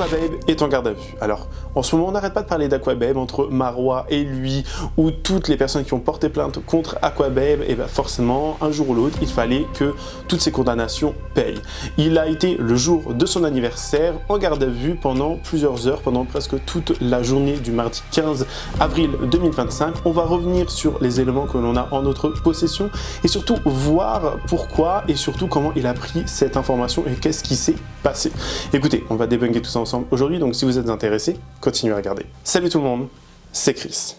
Aquababe est en garde à vue. Alors, en ce moment, on n'arrête pas de parler d'Aquababe entre Marois et lui, ou toutes les personnes qui ont porté plainte contre Aquababe, et bien forcément, un jour ou l'autre, il fallait que toutes ces condamnations payent. Il a été, le jour de son anniversaire, en garde à vue pendant plusieurs heures, pendant presque toute la journée du mardi 15 avril 2025. On va revenir sur les éléments que l'on a en notre possession, et surtout voir pourquoi, et surtout comment il a pris cette information, et qu'est-ce qui s'est passé. Écoutez, on va débunker tout ça ensemble aujourd'hui, donc si vous êtes intéressés, continuez à regarder. Salut tout le monde, c'est Chris.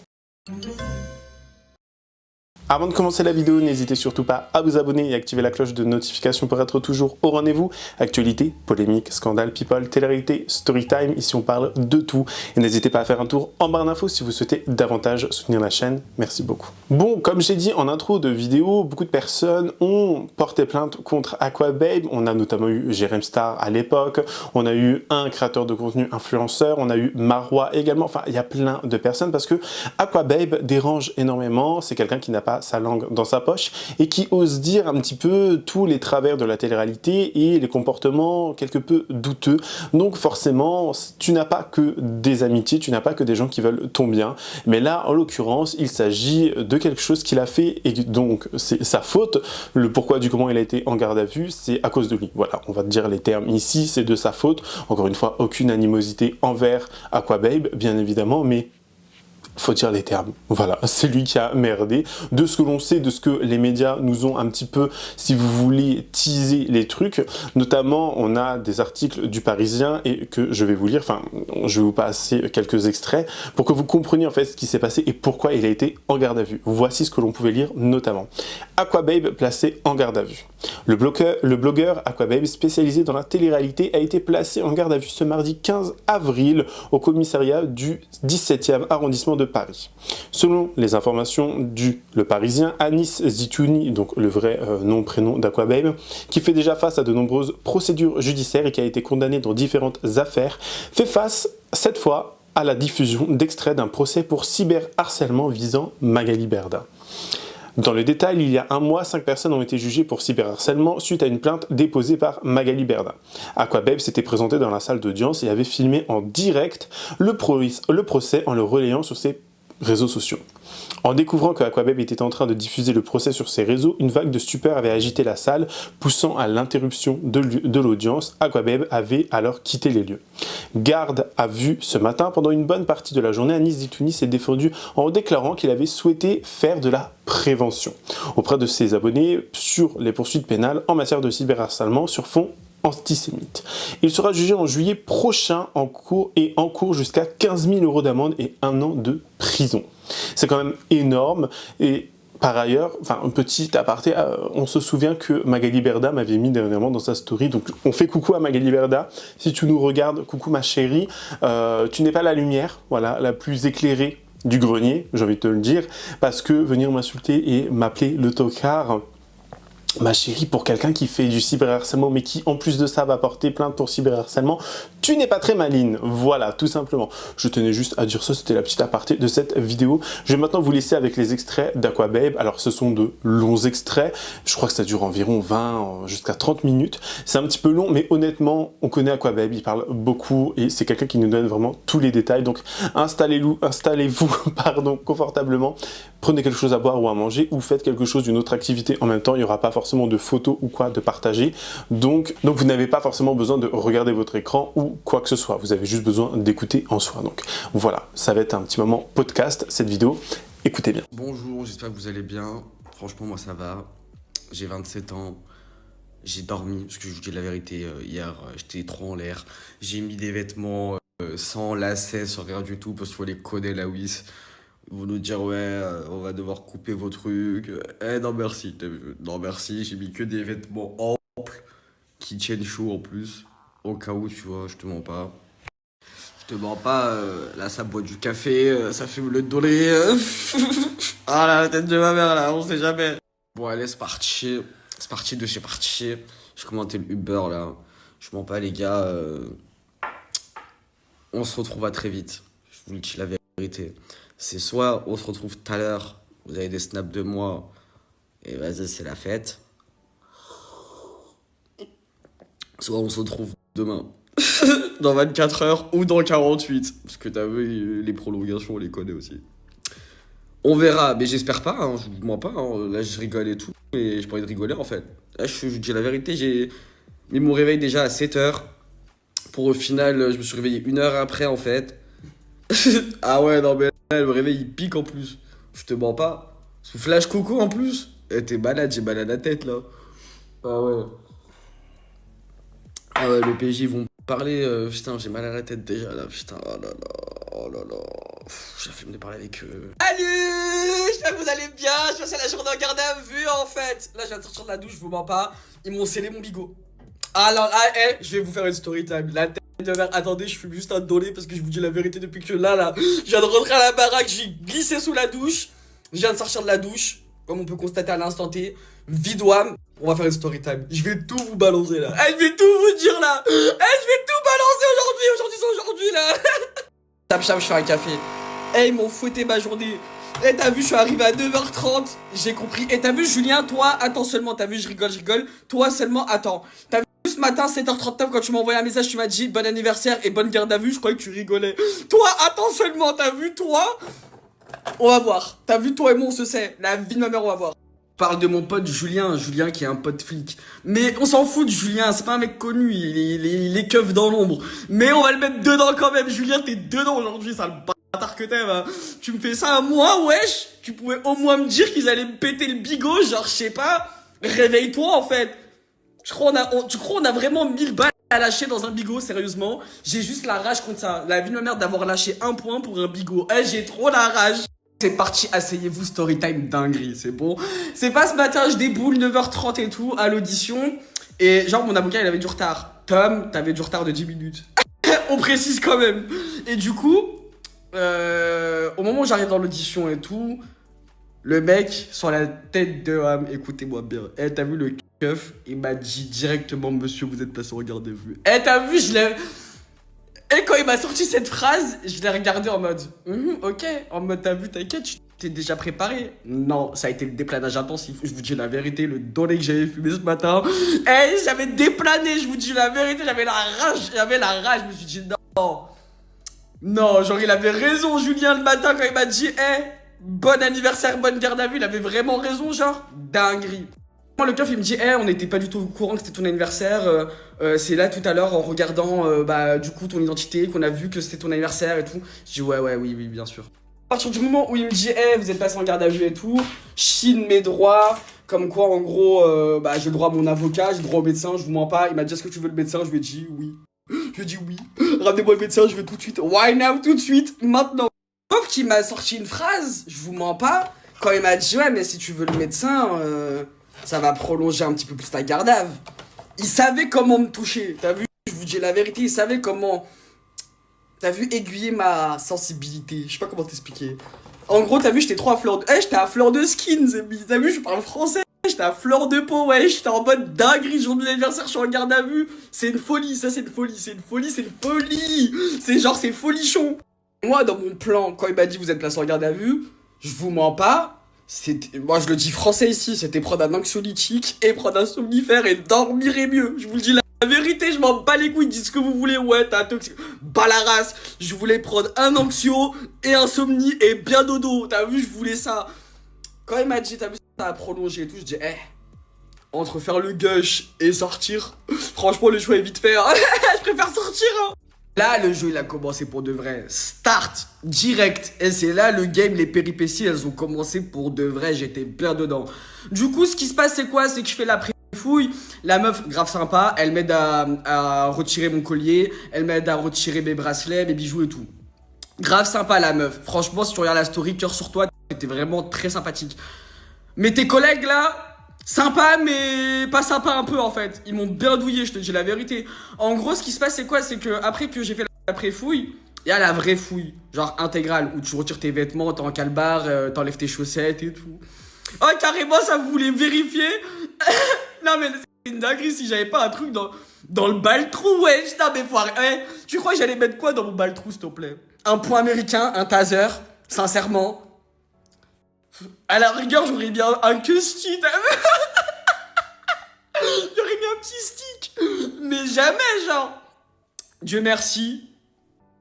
Avant de commencer la vidéo, n'hésitez surtout pas à vous abonner et activer la cloche de notification pour être toujours au rendez-vous. Actualité, polémique, scandale, people, télé-réalité, storytime, ici on parle de tout. Et n'hésitez pas à faire un tour en barre d'infos si vous souhaitez davantage soutenir la chaîne. Merci beaucoup. Bon, comme j'ai dit en intro de vidéo, beaucoup de personnes ont porté plainte contre Aquababe. On a notamment eu Jérém Star à l'époque, on a eu un créateur de contenu influenceur, on a eu Marois également. Enfin, il y a plein de personnes parce que Aquababe dérange énormément. C'est quelqu'un qui n'a pas sa langue dans sa poche et qui ose dire un petit peu tous les travers de la télé-réalité et les comportements quelque peu douteux. Donc forcément, tu n'as pas que des amitiés, tu n'as pas que des gens qui veulent ton bien. Mais là, en l'occurrence, il s'agit de quelque chose qu'il a fait et donc c'est sa faute. Le pourquoi du comment il a été en garde à vue, c'est à cause de lui. Voilà, on va te dire les termes ici, c'est de sa faute. Encore une fois, aucune animosité envers Aquababe, bien évidemment, mais faut dire les termes. Voilà, c'est lui qui a merdé. De ce que l'on sait, de ce que les médias nous ont un petit peu, si vous voulez, teaser les trucs. Notamment, on a des articles du Parisien et que je vais vous lire. Enfin, je vais vous passer quelques extraits pour que vous compreniez en fait ce qui s'est passé et pourquoi il a été en garde à vue. Voici ce que l'on pouvait lire notamment. Aquababe placé en garde à vue. Le blogueur Aquababe, spécialisé dans la télé-réalité, a été placé en garde à vue ce mardi 15 avril au commissariat du 17e arrondissement de Paris. Selon les informations du Le Parisien, Anis Zitouni, donc le vrai nom-prénom d'Aquababe, qui fait déjà face à de nombreuses procédures judiciaires et qui a été condamné dans différentes affaires, fait face cette fois à la diffusion d'extraits d'un procès pour cyberharcèlement visant Magali Berda. Dans le détail, il y a un mois, 5 personnes ont été jugées pour cyberharcèlement suite à une plainte déposée par Magali Berda. Aquababe s'était présenté dans la salle d'audience et avait filmé en direct le procès en le relayant sur ses réseaux sociaux. En découvrant que Aquababe était en train de diffuser le procès sur ses réseaux, une vague de stupeur avait agité la salle, poussant à l'interruption de l'audience. Aquababe avait alors quitté les lieux. Garde à vue ce matin, pendant une bonne partie de la journée, Anis Zitouni s'est défendu en déclarant qu'il avait souhaité faire de la prévention auprès de ses abonnés sur les poursuites pénales en matière de cyberharcèlement sur fond antisémite. Il sera jugé en juillet prochain en cours jusqu'à 15 000 € d'amende et 1 an de prison. C'est quand même énorme et par ailleurs, enfin un petit aparté, on se souvient que Magali Berda m'avait mis dernièrement dans sa story, donc on fait coucou à Magali Berda, si tu nous regardes, coucou ma chérie, tu n'es pas la lumière, voilà, la plus éclairée du grenier, j'ai envie de te le dire, parce que venir m'insulter et m'appeler le tocard, ma chérie, pour quelqu'un qui fait du cyberharcèlement, mais qui en plus de ça va porter plainte pour cyberharcèlement, tu n'es pas très maligne. Voilà, tout simplement. Je tenais juste à dire ça, c'était la petite aparté de cette vidéo. Je vais maintenant vous laisser avec les extraits d'Aquababe. Alors ce sont de longs extraits, je crois que ça dure environ 20 jusqu'à 30 minutes. C'est un petit peu long, mais honnêtement, on connaît Aquababe, il parle beaucoup et c'est quelqu'un qui nous donne vraiment tous les détails. Donc installez-vous pardon, confortablement, prenez quelque chose à boire ou à manger ou faites quelque chose d'une autre activité en même temps. Il n'y aura pas forcément de photos ou quoi de partager. Donc vous n'avez pas forcément besoin de regarder votre écran ou quoi que ce soit. Vous avez juste besoin d'écouter en soi. Donc voilà, ça va être un petit moment podcast, cette vidéo. Écoutez bien. Bonjour, j'espère que vous allez bien. Franchement, moi ça va. J'ai 27 ans. J'ai dormi, parce que je vous dis la vérité, hier, j'étais trop en l'air. J'ai mis des vêtements sans lacets, sans rien du tout, parce qu'il faut les coder la WIS. Ils vont nous dire, ouais, on va devoir couper vos trucs. Non merci, non merci, j'ai mis que des vêtements amples, qui tiennent chaud en plus. Au cas où, tu vois, je te mens pas. Je te mens pas, là ça boit du café, ça fume le dolé. Ah la tête de ma mère là, on sait jamais. Bon allez, c'est parti. C'est parti de chez parti. J'ai commenté le Uber là. Je mens pas les gars. On se retrouve à très vite. Je vous le dis la vérité. C'est soit on se retrouve tout à l'heure, vous avez des snaps de moi, et vas-y c'est la fête. Soit on se retrouve demain. dans 24 heures ou dans 48. Parce que t'as vu, les prolongations, on les connaît aussi. On verra, mais j'espère pas, hein, je vous mens pas. Hein. Là, je rigole et tout, mais j'ai pas envie de rigoler en fait. Là, je dis la vérité, j'ai mis mon réveil déjà à 7 heures. Pour au final, je me suis réveillé 1 heure après en fait. Ah ouais, non, mais là, le réveil il pique en plus. Je te mens pas. Sous flash coco en plus. Eh, t'es malade, j'ai mal à la tête là. Ah ouais. Ah ouais, le PSG, ils vont parler. Putain, j'ai mal à la tête déjà là. Putain, oh là là. Oh là là. J'ai la flemme de parler avec eux. Salut, j'espère que vous allez bien. Je passais la journée en garde à vue en fait. Là, je viens de sortir de la douche, je vous mens pas. Ils m'ont scellé mon bigot. Alors, je vais vous faire une story time. La tête de merde. Attendez, je fume juste un dolé parce que je vous dis la vérité depuis que là, je viens de rentrer à la baraque, j'ai glissé sous la douche. Je viens de sortir de la douche, comme on peut constater à l'instant T. Vidouam, on va faire une story time. Je vais tout vous balancer là. Je vais tout vous dire là. Je vais tout balancer aujourd'hui. Aujourd'hui, c'est aujourd'hui là. Chap, je fais un café. Ils m'ont fouetté ma journée. T'as vu, je suis arrivé à 9h30. J'ai compris. T'as vu, Julien, toi, attends seulement. T'as vu, je rigole. Toi seulement, attends. T'as vu, ce matin, 7h39, quand tu m'as envoyé un message, tu m'as dit bon anniversaire et bonne garde à vue. Je croyais que tu rigolais. Toi, attends seulement. T'as vu, toi. On va voir. T'as vu, toi et moi, on se sait. La vie de ma mère, on va voir. Parle de mon pote Julien qui est un pote flic. Mais on s'en fout de Julien, c'est pas un mec connu, il est keuf dans l'ombre. Mais on va le mettre dedans quand même. Julien, t'es dedans aujourd'hui, sale bâtard que t'es, hein. Tu me fais ça à moi, wesh. Tu pouvais au moins me dire qu'ils allaient me péter le bigot, genre je sais pas. Réveille-toi en fait. Tu crois on a vraiment 1000 balles à lâcher dans un bigot, sérieusement? J'ai juste la rage contre ça. La vie de ma mère d'avoir lâché 1 point pour un bigot. J'ai trop la rage. C'est parti, asseyez-vous, story time dinguerie, c'est bon. C'est pas ce matin, je déboule 9h30 et tout, à l'audition. Et genre, mon avocat, il avait du retard. Tom, t'avais du retard de 10 minutes. On précise quand même. Et du coup, au moment où j'arrive dans l'audition et tout, le mec, sur la tête de Ham, écoutez-moi bien. T'as vu le keuf? Il m'a dit directement, monsieur, vous êtes passé en garde à vue. T'as vu, je l'ai... Et quand il m'a sorti cette phrase, je l'ai regardé en mode ok, en mode t'as vu, t'inquiète, tu t'es déjà préparé. Non, ça a été le déplanage intensif. Je vous dis la vérité, le dolé que j'avais fumé ce matin. J'avais déplané, je vous dis la vérité, j'avais la rage. Je me suis dit non. Non, genre il avait raison, Julien, le matin quand il m'a dit bon anniversaire, bonne garde à vue, il avait vraiment raison, genre dinguerie. Le keuf il me dit on n'était pas du tout au courant que c'était ton anniversaire, c'est là tout à l'heure en regardant du coup ton identité qu'on a vu que c'était ton anniversaire et tout. Je dis oui bien sûr. À partir du moment où il me dit vous êtes passé en garde à vue et tout, chine mes droits, comme quoi en gros j'ai le droit à mon avocat, j'ai le droit au médecin, je vous mens pas. Il m'a dit est-ce que tu veux le médecin? Je lui ai dit oui. Je lui ai dit oui. Ramenez-moi le médecin, je veux tout de suite. Why now, tout de suite, maintenant. Sauf qu'il m'a sorti une phrase, je vous mens pas, quand il m'a dit mais si tu veux le médecin, ça va prolonger un petit peu plus ta garde à vue. Il savait comment me toucher, t'as vu? Je vous dis la vérité, il savait comment... T'as vu aiguiller ma sensibilité, je sais pas comment t'expliquer. En gros, t'as vu, j'étais trop à fleur de... j'étais à fleur de skin, t'as vu, je parle français. J'étais à fleur de peau, j'étais en mode dinguerie, jour de l'anniversaire, je suis en garde à vue. C'est une folie, ça c'est une folie. C'est genre, c'est folichon. Moi, dans mon plan, quand il m'a dit vous êtes placé en garde à vue, je vous mens pas. Moi je le dis français ici, c'était prendre un anxiolytique et prendre un somnifère et dormir est mieux. Je vous le dis la vérité, je m'en bats les couilles, dites ce que vous voulez, t'as un toxique. Bas la race, je voulais prendre un anxio et un somni et bien dodo, t'as vu, je voulais ça. Quand il m'a dit, t'as vu, ça a prolongé et tout, je dis, entre faire le gush et sortir, franchement le choix est vite fait, hein. Je préfère sortir, hein. Là, le jeu, il a commencé pour de vrai. Start, direct. Et c'est là, le game, les péripéties, elles ont commencé pour de vrai. J'étais bien dedans. Du coup, ce qui se passe, c'est quoi? C'est que je fais la fouille. La meuf, grave sympa. Elle m'aide à retirer mon collier. Elle m'aide à retirer mes bracelets, mes bijoux et tout. Grave sympa, la meuf. Franchement, si tu regardes la story, cœur sur toi, t'étais vraiment très sympathique. Mais tes collègues, là... Sympa, mais pas sympa un peu en fait. Ils m'ont bien douillé, je te dis la vérité. En gros, ce qui se passe, c'est quoi? C'est que après que j'ai fait la pré-fouille, il y a la vraie fouille, genre intégrale, où tu retires tes vêtements, t'es en calbar, t'enlèves tes chaussettes et tout. Oh, carrément, ça voulait vérifier. Non, mais c'est une dinguerie si j'avais pas un truc dans le bal-trou, wesh. Non, mais faut arrêter. Tu crois que j'allais mettre quoi dans mon bal-trou, s'il te plaît? Un point américain, un taser, sincèrement. À la rigueur, j'aurais mis un que stick. J'aurais mis un petit stick. Mais jamais, genre. Dieu merci,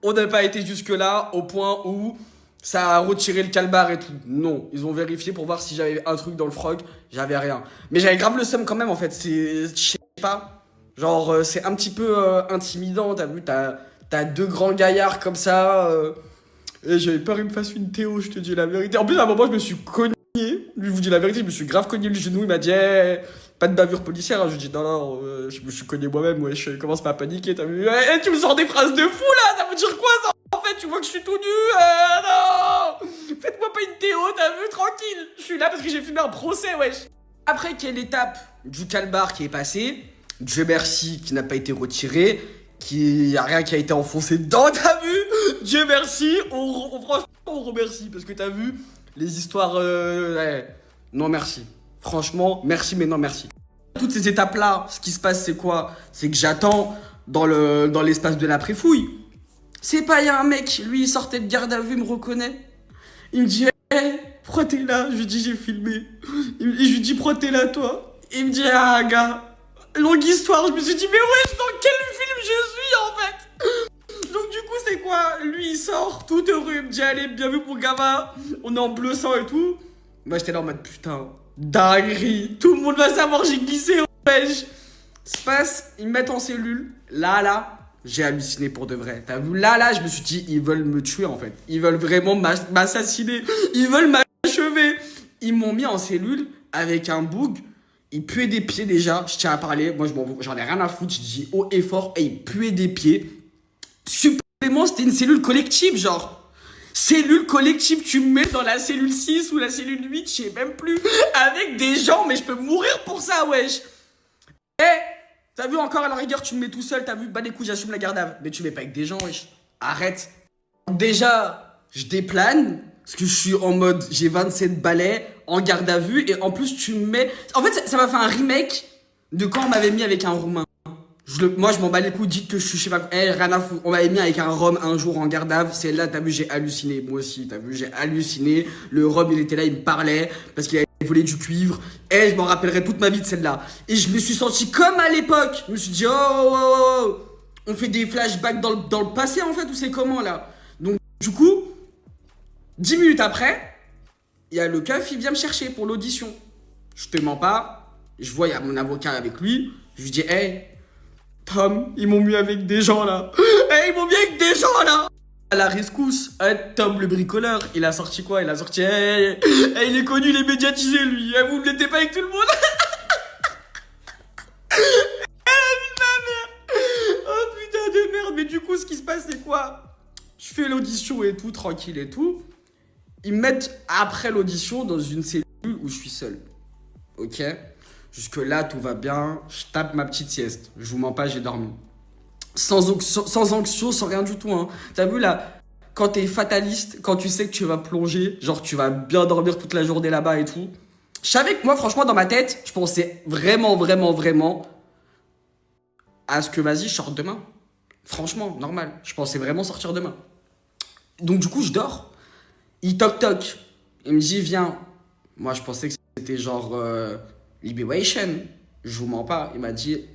on n'a pas été jusque-là au point où ça a retiré le calbar et tout. Non, ils ont vérifié pour voir si j'avais un truc dans le frog. J'avais rien. Mais j'avais grave le seum quand même en fait. Je sais pas. Genre, c'est un petit peu intimidant. T'as vu, t'as deux grands gaillards comme ça. Et j'avais peur qu'ils me fassent une Théo, je te dis la vérité. En plus, à un moment, je me suis cogné. Je vous dis la vérité, je me suis grave cogné le genou. Il m'a dit, pas de bavure policière. Je lui dis, non, non, je me suis cogné moi-même. Ouais, je commence pas à paniquer. T'as vu, tu me sors des phrases de fou là. Ça veut dire quoi ça? En fait, tu vois que je suis tout nu. Non, faites-moi pas une Théo, t'as vu, tranquille. Je suis là parce que j'ai filmé un procès, wesh. Après, quelle étape du calbar qui est passée? Dieu merci, qui n'a pas été retiré. Qu'il y a rien qui a été enfoncé dedans, t'as vu? Dieu merci, franchement on remercie, parce que t'as vu, les histoires, ouais, non merci. Franchement, merci mais non merci. Toutes ces étapes-là, ce qui se passe c'est quoi? C'est que j'attends dans l'espace de la préfouille. C'est pas, il y a un mec, lui il sortait de garde à vue, il me reconnaît. Il me dit, pourquoi t'es là? Je lui dis, j'ai filmé. Je lui dis, pourquoi t'es là toi? Il me dit, ah gars. Longue histoire, je me suis dit, mais wesh, dans quel film je suis en fait? Donc du coup, c'est quoi? Lui, il sort, tout heureux, il me dit, allez, bien vu pour gamin, on est en bleu sang et tout. Moi, j'étais là en mode, putain, dinguerie, tout le monde va savoir, j'ai glissé, wesh. Se passe, ils me mettent en cellule, là, j'ai halluciné pour de vrai. T'as vu, là, je me suis dit, ils veulent me tuer en fait. Ils veulent vraiment m'assassiner, ils veulent m'achever. Ils m'ont mis en cellule avec un boug. Il puait des pieds déjà, je tiens à parler, moi j'en ai rien à foutre, je dis haut et fort, et il puait des pieds. Supplément, c'était une cellule collective, genre. Cellule collective, tu me mets dans la cellule 6 ou la cellule 8, je sais même plus, avec des gens, mais je peux mourir pour ça, wesh. T'as vu encore à la rigueur, tu me mets tout seul, t'as vu, bah des coups, j'assume la garde à vue. Mais tu mets pas avec des gens, wesh. Arrête. Déjà, je déplane. Parce que je suis en mode, j'ai 27 balais en garde à vue et en plus tu me mets... En fait, ça m'a fait un remake de quand on m'avait mis avec un Roumain. Moi, je m'en bats les couilles, dites que je suis, je sais pas... rien à foutre. On m'avait mis avec un Rom un jour en garde à vue. C'est là, t'as vu, j'ai halluciné. Moi aussi, t'as vu, j'ai halluciné. Le Rom, il était là, il me parlait parce qu'il avait volé du cuivre. Je m'en rappellerai toute ma vie de celle-là. Et je me suis senti comme à l'époque. Je me suis dit, oh. On fait des flashbacks dans le passé, en fait, ou c'est comment, là? Donc, du coup... 10 minutes après, il y a le keuf, il vient me chercher pour l'audition. Je te mens pas, je vois, il y a mon avocat avec lui. Je lui dis, Tom, ils m'ont mis avec des gens là. Ils m'ont mis avec des gens là. À la rescousse, Tom le bricoleur, il a sorti quoi? Il a sorti, il est connu, il est médiatisé lui. Vous ne l'étiez pas avec tout le monde? Oh putain de merde, mais du coup, ce qui se passe, c'est quoi? Je fais l'audition et tout, tranquille et tout. Ils me mettent après l'audition dans une cellule où je suis seul. Ok? Jusque là, tout va bien. Je tape ma petite sieste. Je vous mens pas, j'ai dormi. Sans anxieux, sans rien du tout. Hein. T'as vu là, quand t'es fataliste, quand tu sais que tu vas plonger, genre tu vas bien dormir toute la journée là-bas et tout. Je savais que moi, franchement, dans ma tête, je pensais vraiment à ce que vas-y, je sorte demain. Franchement, normal. Je pensais vraiment sortir demain. Donc du coup, je dors. Il toc. Il me dit, viens. Moi, je pensais que c'était genre Liberation. Je vous mens pas. Il m'a dit,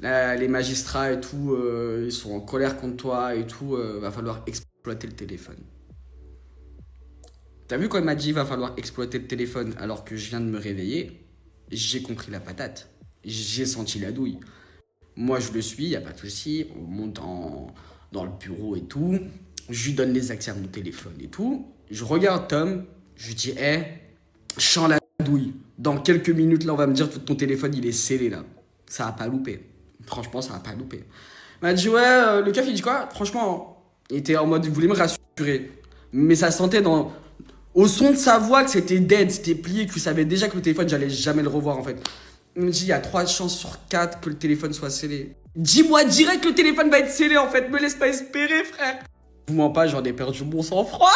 là, les magistrats et tout, ils sont en colère contre toi et tout. Va falloir exploiter le téléphone. T'as vu quand il m'a dit, va falloir exploiter le téléphone alors que je viens de me réveiller? J'ai compris la patate. J'ai senti la douille. Moi, je le suis, y a pas de souci. On monte dans le bureau et tout. Je lui donne les accès à mon téléphone et tout. Je regarde Tom. Je lui dis, je sens la douille. Dans quelques minutes, là, on va me dire que ton téléphone, il est scellé, là. Ça va pas louper. Franchement, ça va pas louper. Il m'a dit, ouais, le keuf, il dit quoi? Franchement, il était en mode, il voulait me rassurer. Mais ça sentait au son de sa voix que c'était dead, c'était plié, que tu savais déjà que le téléphone, j'allais jamais le revoir, en fait. Il me dit, il y a 3 chances sur 4 que le téléphone soit scellé. Dis-moi direct que le téléphone va être scellé, en fait. Me laisse pas espérer, frère. Je vous mens pas, j'en ai perdu mon sang-froid.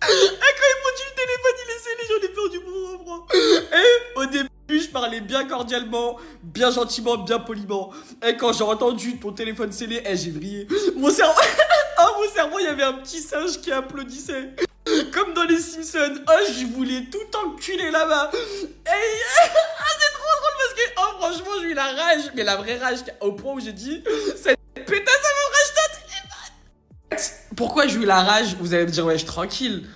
Quand ils m'ont dit le téléphone, il est scellé, j'en ai perdu mon sang-froid. Et au début, je parlais bien cordialement, bien gentiment, bien poliment. Et quand j'ai entendu ton téléphone scellé, j'ai vrillé. Mon cerveau, mon cerveau, il y avait un petit singe qui applaudissait. Comme dans les Simpsons. Je voulais tout enculer là-bas. C'est trop drôle parce que, oh, franchement, j'ai eu la rage. Mais la vraie rage, au point où j'ai dit, cette pétasse, elle me rage ton téléphone. Pourquoi j'ai eu la rage? Vous allez me dire, wesh, tranquille.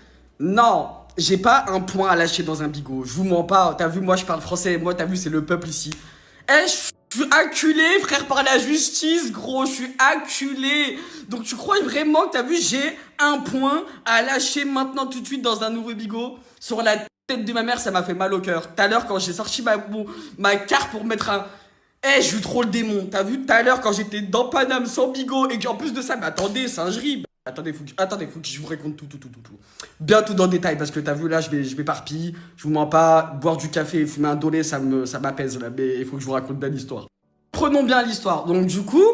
Non, j'ai pas un point à lâcher dans un bigot. Je vous mens pas. T'as vu, moi, je parle français. Moi, t'as vu, c'est le peuple ici. Eh, je suis acculé, frère, par la justice, gros. Je suis acculé. Donc, tu crois vraiment que t'as vu, j'ai un point à lâcher maintenant, tout de suite, dans un nouveau bigot? Sur la tête de ma mère, ça m'a fait mal au cœur. Tout à l'heure, quand j'ai sorti ma carte pour mettre un... Eh, j'ai eu trop le démon. T'as vu, tout à l'heure, quand j'étais dans Paname, sans bigot, et qu'en plus de ça, mais attendez, singerie. Attendez, faut que je vous raconte tout. Bien tout dans le détail, parce que t'as vu, là, je m'éparpille. Je vous mens pas. Boire du café et fumer un dolé, ça m'apaise, là. Mais il faut que je vous raconte bien l'histoire. Prenons bien l'histoire. Donc, du coup,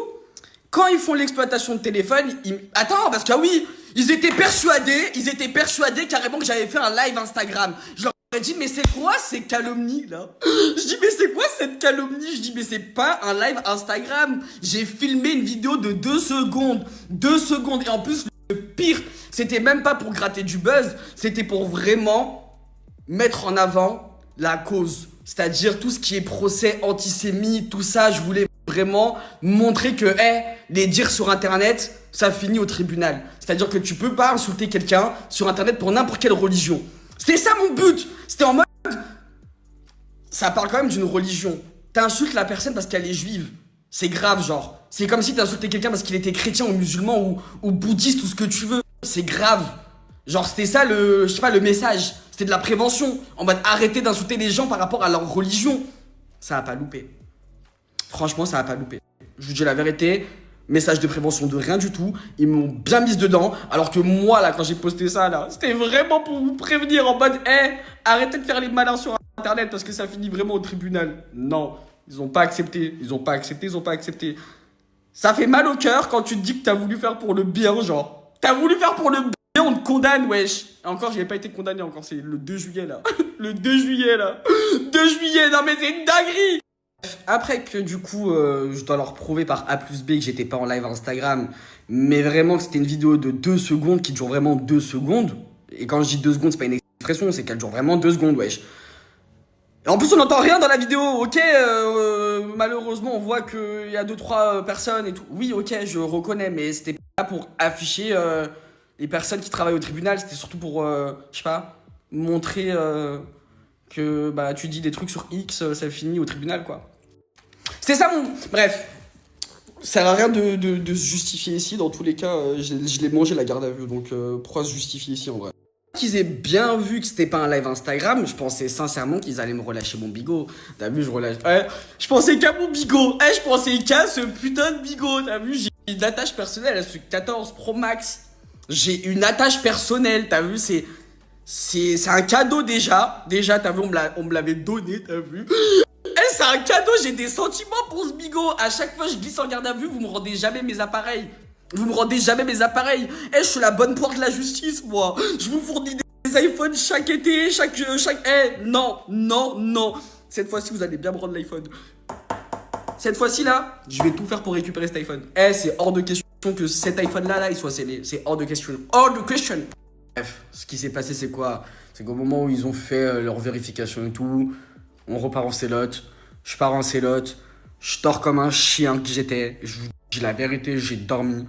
quand ils font l'exploitation de téléphone, attends, parce que oui, ils étaient persuadés carrément que j'avais fait un live Instagram. Je leur ai dit, mais c'est quoi ces calomnies, là? Je dis, mais c'est quoi cette calomnie? Je dis, mais c'est pas un live Instagram. J'ai filmé une vidéo de 2 secondes. 2 secondes. Et en plus, le pire, c'était même pas pour gratter du buzz. C'était pour vraiment mettre en avant la cause. C'est-à-dire tout ce qui est procès antisémite, tout ça. Je voulais vraiment montrer que, les dires sur Internet, ça finit au tribunal. C'est-à-dire que tu peux pas insulter quelqu'un sur Internet pour n'importe quelle religion. C'était ça mon but. C'était en mode... Ça parle quand même d'une religion. T'insultes la personne parce qu'elle est juive. C'est grave, genre. C'est comme si t'insultais quelqu'un parce qu'il était chrétien ou musulman ou bouddhiste ou ce que tu veux. C'est grave. Genre, c'était ça je sais pas, le message. C'était de la prévention. En mode, arrêter d'insulter les gens par rapport à leur religion. Ça a pas loupé. Franchement, ça a pas loupé. Je vous dis la vérité. Message de prévention de rien du tout. Ils m'ont bien mise dedans. Alors que moi, là, quand j'ai posté ça, là, c'était vraiment pour vous prévenir en mode, arrêtez de faire les malins sur Internet parce que ça finit vraiment au tribunal. Non, ils ont pas accepté. Ils ont pas accepté. Ça fait mal au cœur quand tu te dis que t'as voulu faire pour le bien, genre. T'as voulu faire pour le bien, on te condamne, wesh. Et encore, j'avais pas été condamné encore. C'est le 2 juillet, là. Le 2 juillet, là. 2 juillet, non mais c'est une dinguerie. Après que du coup, je dois leur prouver par A plus B que j'étais pas en live Instagram, mais vraiment que c'était une vidéo de 2 secondes qui dure vraiment 2 secondes. Et quand je dis 2 secondes, c'est pas une expression, c'est qu'elle dure vraiment 2 secondes, wesh. Et en plus, on n'entend rien dans la vidéo, ok, malheureusement, on voit qu'il y a 2-3 personnes et tout. Oui, ok, je reconnais, mais c'était pas pour afficher les personnes qui travaillent au tribunal, c'était surtout pour, je sais pas, montrer que bah, tu dis des trucs sur X, ça finit au tribunal, quoi. C'était ça mon... Bref, ça sert à rien de se justifier ici, dans tous les cas, je l'ai mangé la garde à vue, donc pourquoi se justifier ici en vrai? Qu'ils aient bien vu que c'était pas un live Instagram, je pensais sincèrement qu'ils allaient me relâcher mon bigot. T'as vu, je relâche... je pensais qu'à mon bigot, je pensais qu'à ce putain de bigot, t'as vu, j'ai une attache personnelle à ce 14 Pro Max. J'ai une attache personnelle, t'as vu, c'est un cadeau déjà. Déjà, t'as vu, on me l'avait donné, t'as vu. C'est un cadeau, j'ai des sentiments pour ce bigot. À chaque fois que je glisse en garde à vue, vous me rendez jamais mes appareils. Je suis la bonne poire de la justice, moi. Je vous fournis des iPhones chaque été, non. Cette fois-ci, vous allez bien me rendre l'iPhone. Cette fois-ci, là, je vais tout faire pour récupérer cet iPhone. C'est hors de question que cet iPhone-là, il soit scellé. C'est hors de question. Bref, ce qui s'est passé, c'est quoi? C'est qu'au moment où ils ont fait leur vérification et tout, on repart en sélote. Je pars en sélote. Je dors comme un chien que j'étais. Je vous dis la vérité, j'ai dormi.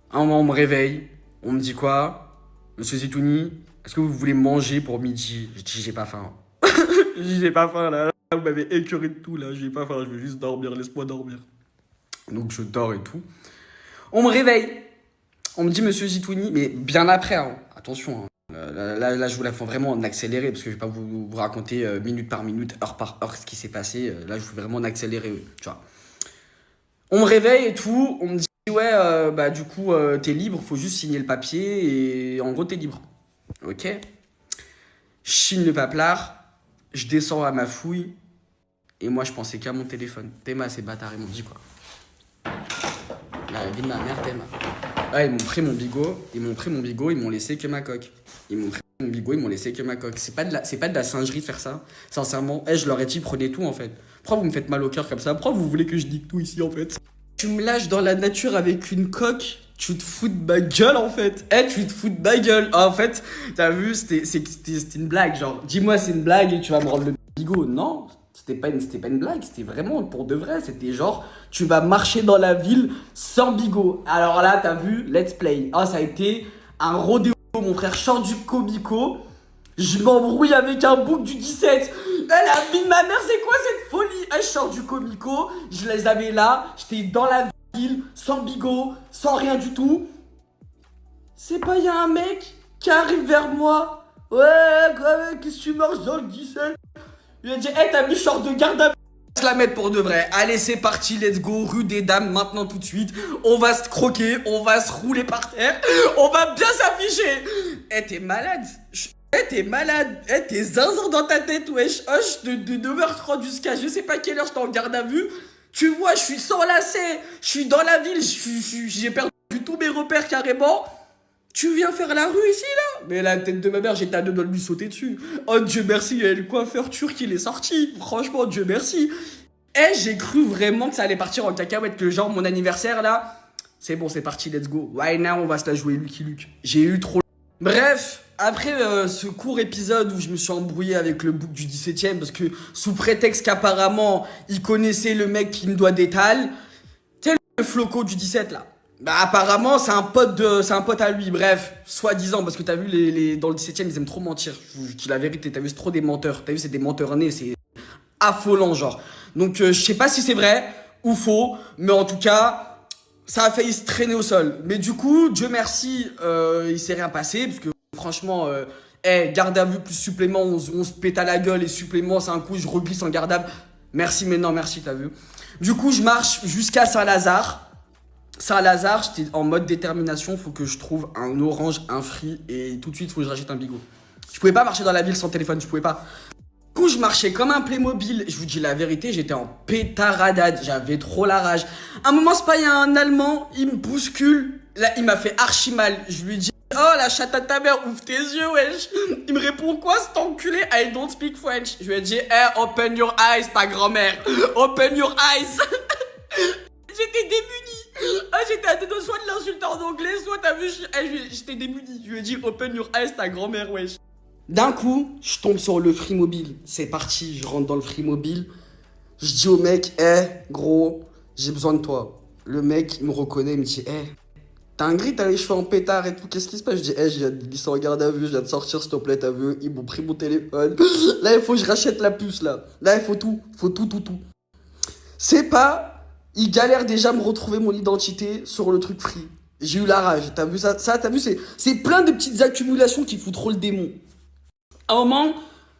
Un moment, on me réveille. On me dit quoi? Monsieur Zitouni, est-ce que vous voulez manger pour midi? Je dis, j'ai pas faim. J'ai pas faim, là. Vous m'avez écœuré de tout, là. J'ai pas faim, je veux juste dormir. Laisse-moi dormir. Donc, je dors et tout. On me réveille. On me dit, monsieur Zitouni, mais bien après, hein. Attention, hein. Là, je vous la fais vraiment en accéléré, parce que je vais pas vous raconter minute par minute, heure par heure ce qui s'est passé. Là, je vous fais vraiment en accéléré, tu vois. On me réveille et tout, on me dit, ouais, bah du coup, t'es libre, faut juste signer le papier, et en gros, t'es libre. Ok. Je signe le paplard, je descends à ma fouille, et moi, je pensais qu'à mon téléphone. Théma, ces bâtards, ils m'ont dit quoi? La vie de ma mère, Théma. Ah, ils m'ont pris mon bigot, ils m'ont laissé que ma coque. C'est pas de la singerie de faire ça. Sincèrement, je leur ai dit, prenez tout en fait. Pourquoi vous me faites mal au cœur comme ça? Pourquoi vous voulez que je nique tout ici en fait? Tu me lâches dans la nature avec une coque, tu te fous de ma gueule en fait. Tu te fous de ma gueule. En fait, t'as vu, c'était une blague. Genre, dis-moi c'est une blague et tu vas me rendre le bigot. Non, C'était pas une blague, c'était vraiment pour de vrai. C'était genre, tu vas marcher dans la ville sans bigot. Alors là, t'as vu, let's play. Ah, ça a été un rodéo, mon frère. Je sors du comico, je m'embrouille avec un bouc du 17. La vie de ma mère, c'est quoi cette folie? Je sors du comico, je les avais là, j'étais dans la ville, sans bigot, sans rien du tout. C'est pas, y a un mec qui arrive vers moi. Ouais, qu'est-ce que tu marches dans le 17? Il a dit, hey, t'as vu, je sors de garde à vue. Je la mettre pour de vrai. Allez, c'est parti, let's go. Rue des Dames, maintenant tout de suite. On va se croquer, on va se rouler par terre. On va bien s'afficher. Eh, t'es malade. T'es malade. T'es zinzin dans ta tête, wesh. Hoche, de 9h30 jusqu'à je sais pas quelle heure, j'étais en garde à vue. Tu vois, je suis sans lacet. Je suis dans la ville. J'ai perdu tous mes repères carrément. Tu viens faire la rue ici, là? Mais la tête de ma mère, j'étais à deux doigts de lui sauter dessus. Oh, Dieu merci, il y a le coiffeur turc, il est sorti. Franchement, Dieu merci. Eh, j'ai cru vraiment que ça allait partir en cacahuète, que genre, mon anniversaire, là, c'est bon, c'est parti, let's go. Right now, on va se la jouer Lucky Luke. J'ai eu trop... Bref, après ce court épisode où je me suis embrouillé avec le bouc du 17ème, parce que sous prétexte qu'apparemment, il connaissait le mec qui me doit d'étal, tu sais, le floco du 17, là. Bah apparemment c'est un pote à lui, bref, soi-disant, parce que t'as vu dans le 17ème ils aiment trop mentir, je vous dis la vérité, t'as vu c'est trop des menteurs, t'as vu c'est des menteurs nés, c'est affolant genre. Donc je sais pas si c'est vrai ou faux, mais en tout cas ça a failli se traîner au sol. Mais du coup, Dieu merci, il s'est rien passé, parce que franchement, garde à vue plus supplément, on se pète à la gueule, et supplément c'est un coup je reglisse en garde à vue. Merci mais non merci, t'as vu. Du coup je marche jusqu'à Saint-Lazare. Saint-Lazare, j'étais en mode détermination, faut que je trouve un orange, un free, et tout de suite, faut que je rachète un bigot. Je pouvais pas marcher dans la ville sans téléphone, je pouvais pas. Du coup, je marchais comme un Playmobil, je vous dis la vérité, j'étais en pétaradade, j'avais trop la rage. À un moment, c'est pas, il y a un Allemand, il me bouscule, là, il m'a fait archi mal. Je lui dis, oh, la chatte à ta mère, ouvre tes yeux, wesh. Il me répond, quoi, cet enculé? I don't speak French. Je lui ai dit, hey, open your eyes, ta grand-mère. Open your eyes. J'étais démunie. Ah, j'étais à deux doigts soit de l'insulter en anglais, soit t'as vu, j'étais démunie. Je lui ai dit open your eyes, ta grand-mère, wesh. D'un coup, je tombe sur le free mobile. C'est parti, je rentre dans le free mobile. Je dis au mec, gros, j'ai besoin de toi. Le mec, il me reconnaît, il me dit, t'as un gris, t'as les cheveux en pétard et tout, qu'est-ce qui se passe? Je dis, je viens de glisser en garde à vue, je viens de sortir, s'il te plaît, t'as vu, ils m'ont pris mon téléphone. Là, il faut que je rachète la puce, là. Là, il faut tout. C'est pas... Il galère déjà à me retrouver mon identité sur le truc free. J'ai eu la rage. T'as vu ça, t'as vu, c'est plein de petites accumulations qui foutent trop le démon. À un moment,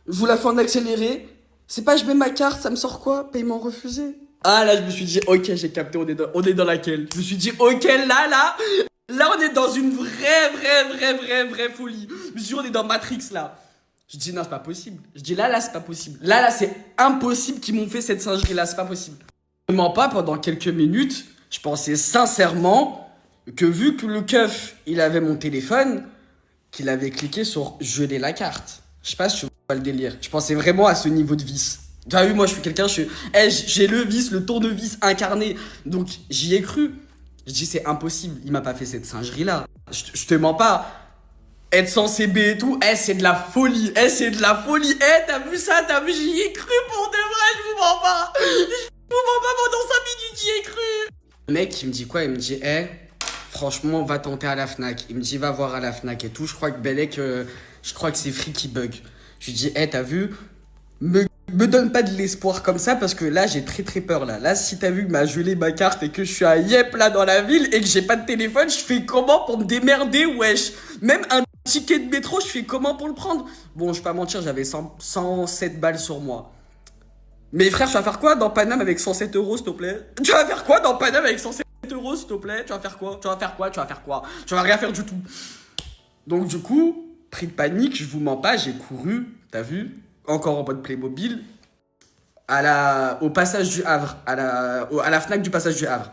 je vous la fais en accéléré. C'est pas, je mets ma carte, ça me sort quoi? Paiement refusé. Ah là, je me suis dit, ok, j'ai capté, on est dans laquelle? Je me suis dit, ok, là, on est dans une vraie folie. Je me suis dit, on est dans Matrix, là. Je dis, non, c'est pas possible. Je dis, là, c'est pas possible. Là, c'est impossible qu'ils m'ont fait cette singerie-là, c'est pas possible. Je ne mens pas, pendant quelques minutes, je pensais sincèrement que vu que le keuf, il avait mon téléphone, qu'il avait cliqué sur geler la carte. Je sais pas si tu vois le délire. Je pensais vraiment à ce niveau de vice. Tu as vu, moi je suis quelqu'un, j'ai le vice, le tournevis incarné. Donc j'y ai cru. Je dis c'est impossible, il m'a pas fait cette singerie-là. Je te mens pas. Être sans CB et tout, c'est de la folie. C'est de la folie. T'as vu ça, j'y ai cru pour de vrai, je vous mens pas. Pendant 5 minutes, j'y ai cru. Le mec, il me dit quoi? Il me dit, franchement, va tenter à la Fnac. Il me dit, va voir à la Fnac et tout. Je crois que c'est Free qui bug. Je lui dis, t'as vu? Me donne pas de l'espoir comme ça parce que là, j'ai très peur là. Là, si t'as vu que m'a gelé ma carte et que je suis à Yep là dans la ville et que j'ai pas de téléphone, je fais comment pour me démerder, wesh? Même un ticket de métro, je fais comment pour le prendre? Bon, je vais pas mentir, j'avais 107 balles sur moi. Mais frère, tu vas faire quoi dans Paname avec 107 euros, s'il te plaît? Tu vas faire quoi dans Paname avec 107 euros, s'il te plaît? Tu vas faire quoi? Tu vas rien faire du tout. Donc du coup, pris de panique, je vous mens pas, j'ai couru, t'as vu? Encore en mode Playmobil, au passage du Havre, à la Fnac du passage du Havre.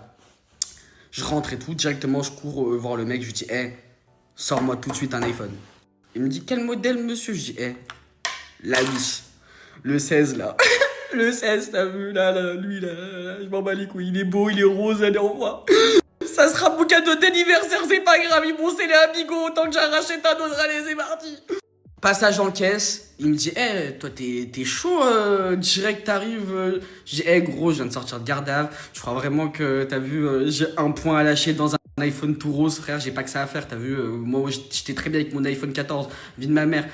Je rentre et tout, directement je cours voir le mec, je lui dis, sors-moi tout de suite un iPhone. Il me dit, quel modèle, monsieur? Je dis, la 10, le 16 là. Le 16, t'as vu, là, lui, là, je m'en bats les couilles, il est beau, il est rose, allez, au revoir. Ça sera mon cadeau d'anniversaire, c'est pas grave, ils vont sceller un bigot, autant que j'en rachète un autre, allez, c'est parti. Passage en caisse, il me dit, toi, t'es chaud, direct, t'arrives. Je dis, gros, je viens de sortir de garde à vue. Je crois vraiment que, t'as vu, j'ai un point à lâcher dans un iPhone tout rose, frère. J'ai pas que ça à faire, t'as vu. Moi, j'étais très bien avec mon iPhone 14, vie de ma mère.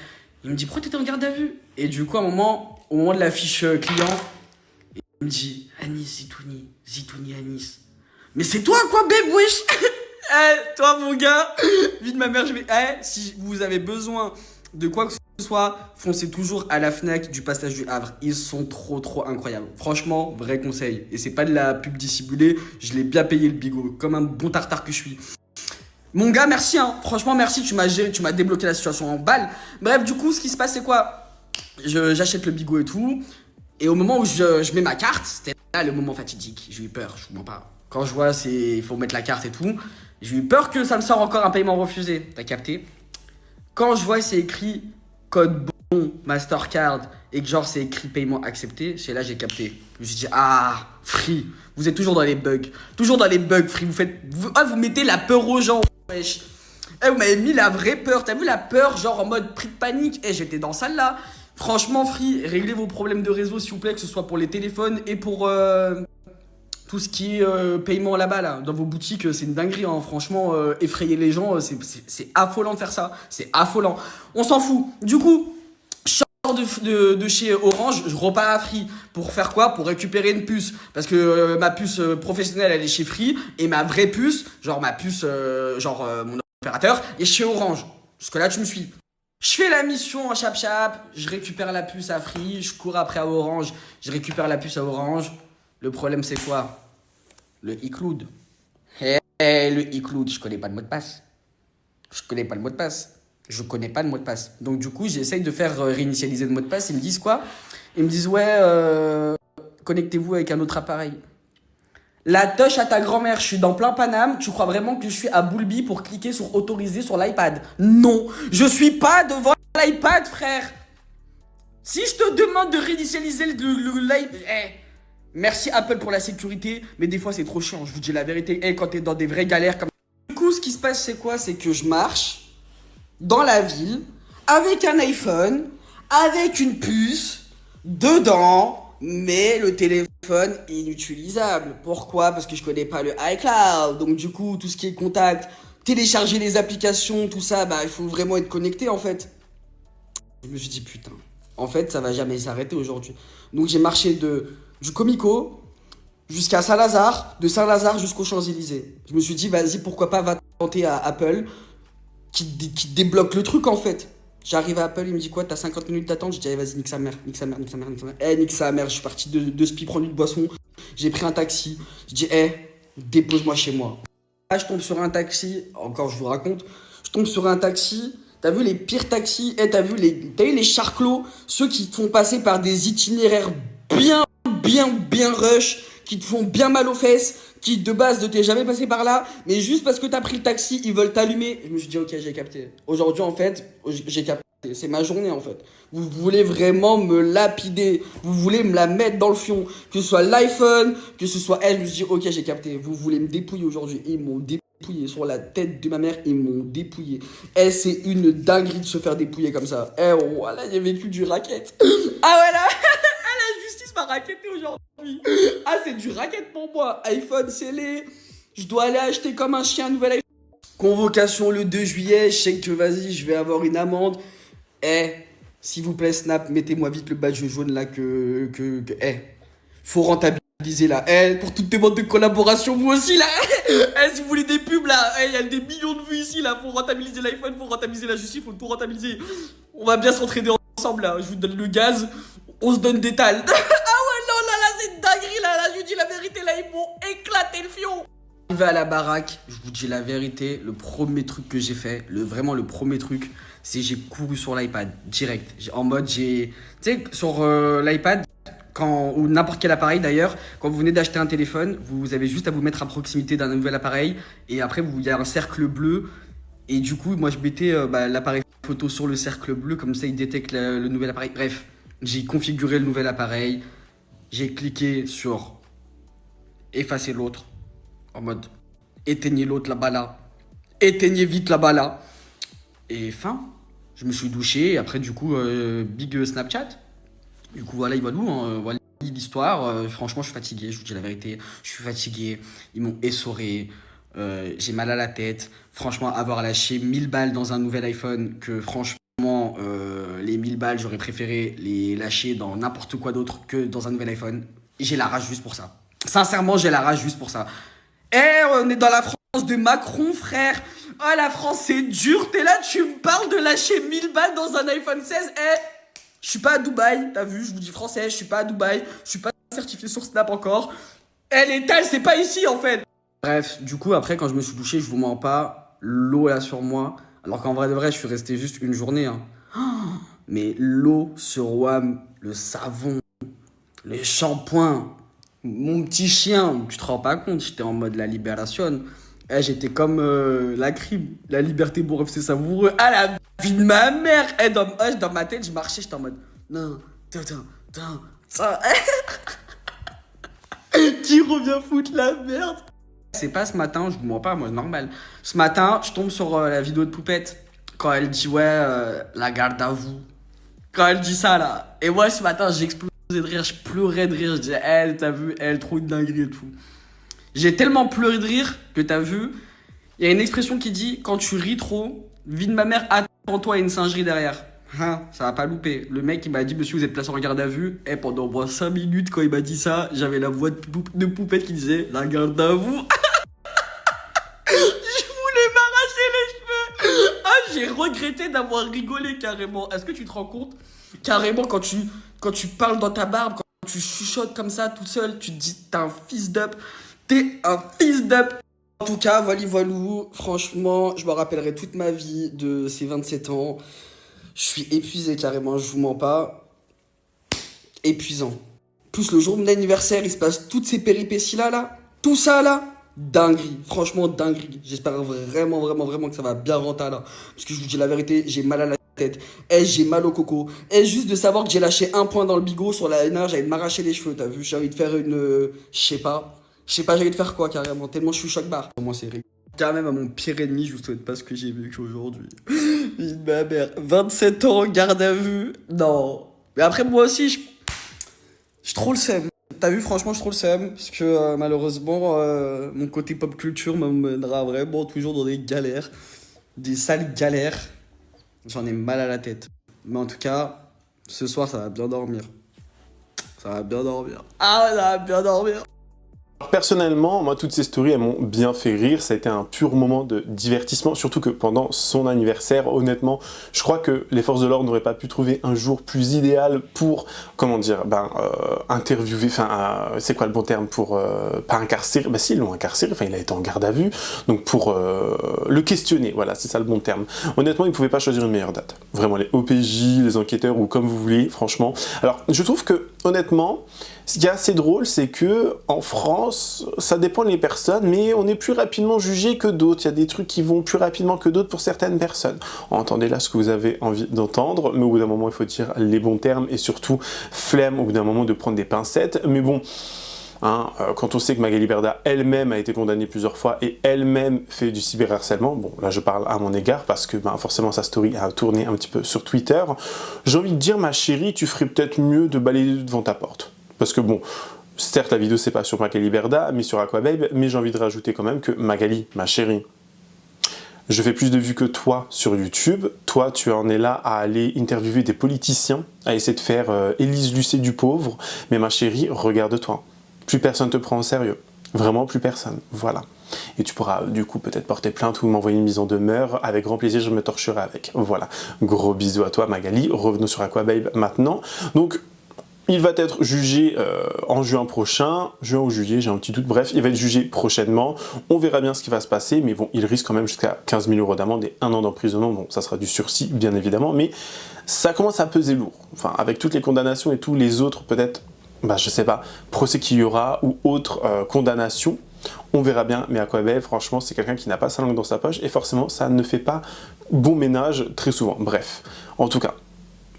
Il me dit, pourquoi t'étais en garde à vue? Et du coup, au moment de la fiche client, il me dit, Anis, Zitouni, Anis. Mais c'est toi, quoi, babe, wesh? Toi, mon gars, vie de ma mère, je vais. Si vous avez besoin de quoi que ce soit, foncez toujours à la Fnac du Passage du Havre. Ils sont trop incroyables. Franchement, vrai conseil. Et c'est pas de la pub dissimulée. Je l'ai bien payé le bigot, comme un bon tartare que je suis. Mon gars, merci, hein. Franchement, merci. Tu m'as géré, tu m'as débloqué la situation en balle. Bref, du coup, ce qui se passe, c'est quoi? J'achète le bigot et tout. Et au moment où je mets ma carte, c'était là le moment fatidique. J'ai eu peur, je vous mens pas. Quand je vois, il faut mettre la carte et tout. J'ai eu peur que ça me sorte encore un paiement refusé. T'as capté? Quand je vois c'est écrit code bon Mastercard et que genre c'est écrit paiement accepté, c'est là j'ai capté. Je me suis dit Free, vous êtes toujours dans les bugs. Toujours dans les bugs Free, vous mettez la peur aux gens, wesh. Vous m'avez mis la vraie peur, t'as vu la peur genre en mode prix de panique. J'étais dans celle là. Franchement Free, réglez vos problèmes de réseau s'il vous plaît, que ce soit pour les téléphones et pour tout ce qui est paiement là-bas, là, dans vos boutiques, c'est une dinguerie, hein. Franchement, effrayer les gens, c'est affolant de faire ça. C'est affolant. On s'en fout. Du coup, je sors de chez Orange, je repars à Free. Pour faire quoi? Pour récupérer une puce. Parce que ma puce professionnelle, elle est chez Free. Et ma vraie puce, genre ma puce, mon opérateur, est chez Orange. Jusque-là, tu me suis. Je fais la mission en chap-chap, je récupère la puce à Free, je cours après à Orange, je récupère la puce à Orange. Le problème, c'est quoi? Le iCloud. Le iCloud, je connais pas de mot de passe. Je connais pas de mot de passe. Donc, du coup, j'essaye de faire réinitialiser le mot de passe. Ils me disent quoi? Ils me disent, connectez-vous avec un autre appareil. La touche à ta grand-mère, je suis dans plein Paname. Tu crois vraiment que je suis à Boulby pour cliquer sur autoriser sur l'iPad? Non, je suis pas devant l'iPad, frère. Si je te demande de réinitialiser l'iPad... Merci Apple pour la sécurité, mais des fois c'est trop chiant, je vous dis la vérité. Quand t'es dans des vraies galères comme... Du coup, ce qui se passe, c'est quoi? C'est que je marche dans la ville avec un iPhone, avec une puce, dedans, mais le téléphone est inutilisable. Pourquoi? Parce que je connais pas le iCloud. Donc du coup, tout ce qui est contact, télécharger les applications, tout ça, il faut vraiment être connecté en fait. Je me suis dit putain, en fait ça va jamais s'arrêter aujourd'hui. Donc j'ai marché du Comico jusqu'à Saint-Lazare, de Saint-Lazare jusqu'aux Champs-Élysées. Je me suis dit, vas-y, pourquoi pas, va tenter à Apple, qui débloque le truc, en fait. J'arrive à Apple, il me dit quoi, t'as 50 minutes d'attente? Je dis, allez, vas-y, nique sa mère. Nique sa mère, je suis parti de Spi prendre une boisson, j'ai pris un taxi. Je dis, dépose-moi chez moi. Là, je tombe sur un taxi, encore, je vous raconte, je tombe sur un taxi. T'as vu les pires taxis? T'as vu les charclos, ceux qui te font passer par des itinéraires bien rush, qui te font bien mal aux fesses, qui de base ne t'es jamais passé par là, mais juste parce que t'as pris le taxi, ils veulent t'allumer. Je me suis dit, ok, j'ai capté. Aujourd'hui, en fait, j'ai capté. C'est ma journée, en fait. Vous voulez vraiment me lapider. Vous voulez me la mettre dans le fion. Que ce soit l'iPhone, que ce soit elle. Je me suis dit, ok, j'ai capté. Vous voulez me dépouiller aujourd'hui. Ils m'ont dépouillé sur la tête de ma mère. Ils m'ont dépouillé. C'est une dinguerie de se faire dépouiller comme ça. Voilà, j'ai vécu du racket. Ah ouais, là m'a racketté aujourd'hui. C'est du racket pour moi. iPhone scellé. Je dois aller acheter comme un chien un nouvel iPhone. Convocation le 2 juillet. Je sais que vas-y, je vais avoir une amende. S'il vous plaît, Snap, mettez-moi vite le badge jaune là faut rentabiliser là. Pour toutes tes ventes de collaboration, vous aussi là. Si vous voulez des pubs là, il y a des millions de vues ici là. Faut rentabiliser l'iPhone, faut rentabiliser la justice, faut tout rentabiliser. On va bien s'entraider ensemble là. Je vous donne le gaz. On se donne des tales. C'est une dinguerie là, je vous dis la vérité, là, ils m'ont éclaté le fion. Arrivé à la baraque, je vous dis la vérité, le premier truc que j'ai fait, vraiment le premier truc, c'est j'ai couru sur l'iPad, direct. En mode, tu sais, sur l'iPad, ou n'importe quel appareil d'ailleurs, quand vous venez d'acheter un téléphone, vous avez juste à vous mettre à proximité d'un nouvel appareil, et après, il y a un cercle bleu, et du coup, moi, je mettais l'appareil photo sur le cercle bleu, comme ça, il détecte le nouvel appareil. Bref, j'ai configuré le nouvel appareil. J'ai cliqué sur effacer l'autre, en mode éteignez l'autre là-bas là, éteignez vite là-bas là. Et fin, Je me suis douché, et après, du coup, big Snapchat. Du coup, voilà, voilà l'histoire. Franchement, je suis fatigué, je vous dis la vérité. Je suis fatigué, ils m'ont essoré, j'ai mal à la tête. Franchement, avoir lâché 1000 balles dans un nouvel iPhone, que franchement, les 1000 balles, j'aurais préféré les lâcher dans n'importe quoi d'autre que dans un nouvel iPhone. J'ai la rage juste pour ça. Sincèrement, j'ai la rage juste pour ça. Eh, on est dans la France de Macron, frère. Oh, la France, c'est dur. T'es là, tu me parles de lâcher 1000 balles dans un iPhone 16. Eh, je suis pas à Dubaï, t'as vu, je vous dis français, je suis pas à Dubaï, je suis pas certifié sur Snap encore. Eh, l'étal, c'est pas ici, en fait. Bref, du coup, après, quand je me suis douché, je vous mens pas, l'eau là sur moi. Alors qu'en vrai de vrai, je suis resté juste une journée, hein. Mais l'eau sur WAM, le savon, les shampoings, mon petit chien, tu te rends pas compte, j'étais en mode la libération. Eh, j'étais comme la crime, la liberté pour c'est savoureux. Ah, la vie de ma mère. Eh, dans ma tête, je marchais, j'étais en mode non, ça. Qui revient foutre la merde? C'est pas ce matin, je vous mens pas, moi, normal. Ce matin, je tombe sur la vidéo de Poupette quand elle dit ouais, la garde à vous. Quand elle dit ça là. Et moi, ce matin, j'ai explosé de rire, je pleurais de rire. Je disais, elle, t'as vu, elle, trop une dinguerie et tout. J'ai tellement pleuré de rire que t'as vu, il y a une expression qui dit quand tu ris trop, vie de ma mère, attends-toi à une singerie derrière. Hein, ça va pas louper. Le mec il m'a dit monsieur vous êtes placé en garde à vue. Et pendant moins 5 minutes quand il m'a dit ça, j'avais la voix de Poupette qui disait la garde à vous. Je voulais m'arracher les cheveux. Ah, j'ai regretté d'avoir rigolé carrément. Est-ce que tu te rends compte? Carrément quand tu parles dans ta barbe, quand tu chuchotes comme ça toute seule, tu te dis t'es un fils d'up. T'es un fils d'up. En tout cas, voilou, franchement, je me rappellerai toute ma vie de ces 27 ans. Je suis épuisé carrément, je vous mens pas. Épuisant. Plus le jour de mon anniversaire, il se passe toutes ces péripéties-là, là. Tout ça, là. Dinguerie. Franchement, dinguerie. J'espère vraiment que ça va bien rentrer, là. Parce que je vous dis la vérité, j'ai mal à la tête. Et j'ai mal au coco. Et juste de savoir que j'ai lâché un point dans le bigot sur la NR, j'allais m'arracher les cheveux, t'as vu? J'ai envie de faire une... Je sais pas, j'ai envie de faire quoi, carrément. Tellement je suis choc-barre. Pour moi, c'est rigolo. Quand même à mon pire ennemi, je vous souhaite pas ce que j'ai vécu aujourd'hui. Ma mère, 27 ans, garde à vue. Non. Mais après, moi aussi, je trop le seum. T'as vu, franchement, je trop le seum. Parce que malheureusement, mon côté pop culture m'emmènera vraiment toujours dans des galères. Des sales galères. J'en ai mal à la tête. Mais en tout cas, ce soir, ça va bien dormir. Ça va bien dormir. Ah, ça va bien dormir. Personnellement, moi, toutes ces stories, elles m'ont bien fait rire. Ça a été un pur moment de divertissement, surtout que pendant son anniversaire, honnêtement, je crois que les forces de l'ordre n'auraient pas pu trouver un jour plus idéal pour, comment dire, interviewer, c'est quoi le bon terme pour, pas incarcérer, si, ils l'ont incarcéré, il a été en garde à vue, donc pour le questionner, voilà, c'est ça le bon terme. Honnêtement, ils ne pouvaient pas choisir une meilleure date. Vraiment, les OPJ, les enquêteurs, ou comme vous voulez, franchement. Alors, je trouve que, honnêtement, ce qui est assez drôle, c'est que en France, ça dépend des personnes, mais on est plus rapidement jugé que d'autres. Il y a des trucs qui vont plus rapidement que d'autres pour certaines personnes. Entendez là ce que vous avez envie d'entendre, mais au bout d'un moment, il faut dire les bons termes et surtout flemme au bout d'un moment de prendre des pincettes. Mais bon, hein, quand on sait que Magali Berda elle-même a été condamnée plusieurs fois et elle-même fait du cyberharcèlement, bon là je parle à mon égard parce que forcément sa story a tourné un petit peu sur Twitter, j'ai envie de dire ma chérie, tu ferais peut-être mieux de balayer devant ta porte. Parce que bon, certes la vidéo c'est pas sur Magali Berda, mais sur Aquababe, mais j'ai envie de rajouter quand même que Magali, ma chérie, je fais plus de vues que toi sur YouTube, toi tu en es là à aller interviewer des politiciens, à essayer de faire Élise Lucet du pauvre, mais ma chérie, regarde-toi, plus personne te prend au sérieux, vraiment plus personne, voilà. Et tu pourras du coup peut-être porter plainte ou m'envoyer une mise en demeure, avec grand plaisir je me torcherai avec, voilà. Gros bisous à toi Magali, revenons sur Aquababe maintenant, donc... Il va être jugé en juin prochain, juin ou juillet, j'ai un petit doute, bref, il va être jugé prochainement, on verra bien ce qui va se passer, mais bon, il risque quand même jusqu'à 15 000 € d'amende et 1 an d'emprisonnement, bon, ça sera du sursis, bien évidemment, mais ça commence à peser lourd, enfin, avec toutes les condamnations et tous les autres, peut-être, je sais pas, procès qu'il y aura, ou autres condamnations, on verra bien, mais Aquababe, franchement, c'est quelqu'un qui n'a pas sa langue dans sa poche, et forcément, ça ne fait pas bon ménage très souvent, bref, en tout cas,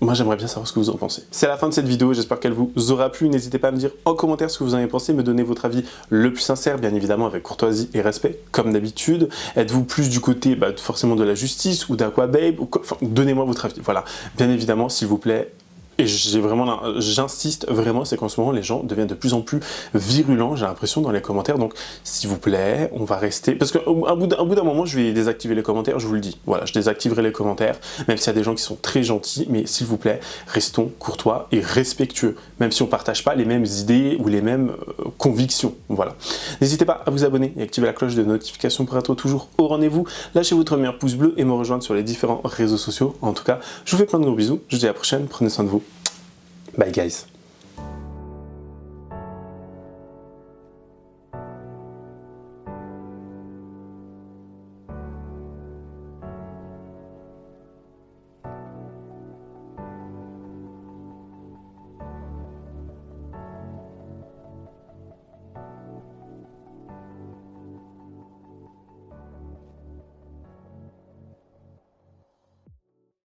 Moi j'aimerais bien savoir ce que vous en pensez. C'est la fin de cette vidéo, j'espère qu'elle vous aura plu. N'hésitez pas à me dire en commentaire ce que vous en avez pensé, me donner votre avis le plus sincère, bien évidemment avec courtoisie et respect, comme d'habitude. Êtes-vous plus du côté forcément de la justice ou d'Aquababe enfin, donnez-moi votre avis. Voilà, bien évidemment, s'il vous plaît. Et j'insiste vraiment, c'est qu'en ce moment, les gens deviennent de plus en plus virulents, j'ai l'impression, dans les commentaires. Donc, s'il vous plaît, on va rester... Parce qu'au bout d'un moment, je vais désactiver les commentaires, je vous le dis. Voilà, je désactiverai les commentaires, même s'il y a des gens qui sont très gentils. Mais s'il vous plaît, restons courtois et respectueux, même si on ne partage pas les mêmes idées ou les mêmes convictions. Voilà. N'hésitez pas à vous abonner et activer la cloche de notification pour être toujours au rendez-vous. Lâchez votre meilleur pouce bleu et me rejoindre sur les différents réseaux sociaux. En tout cas, je vous fais plein de gros bisous. Je vous dis à la prochaine, prenez soin de vous. Bye guys.